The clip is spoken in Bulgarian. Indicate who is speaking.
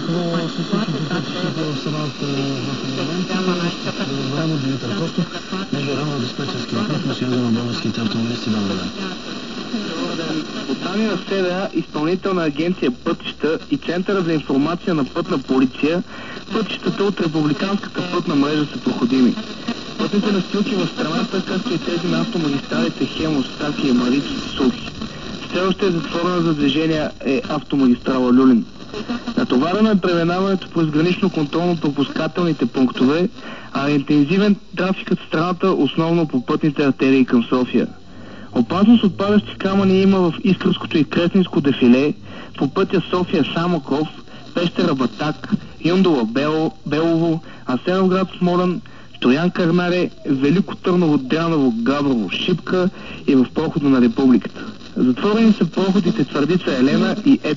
Speaker 1: Какво се случва в страната в момента? Време Димитър Костов, международно диспетчерски въпрос на Съюза на българските автомобилисти. Добър ден.
Speaker 2: По данни на СДА, Изпълнителна агенция Пътища и Центъра за информация на пътна полиция, пътищата от републиканската пътна мрежа са проходими. Пътните настилки в страната, както и тези на автомагистралите Хемус, Стаки и Марич, са сухи. Все още е затворена за движение автомагистрала Люлин. Натоварено е преминаването по изгранично контролно-пропускателните пунктове, а интензивен трафикът в страната основно по пътните артерии към София. Опасност от падащи камъни има в Искърското и Кресненско дефиле, по пътя София-Самоков, Пещера Батак, Юндола Белово, Асеновград Смолян, Троян Кърнаре, Велико Търново, Дряново, Габрово, Шипка и в прохода на Републиката. Затворени са проходите Твърдица Елена и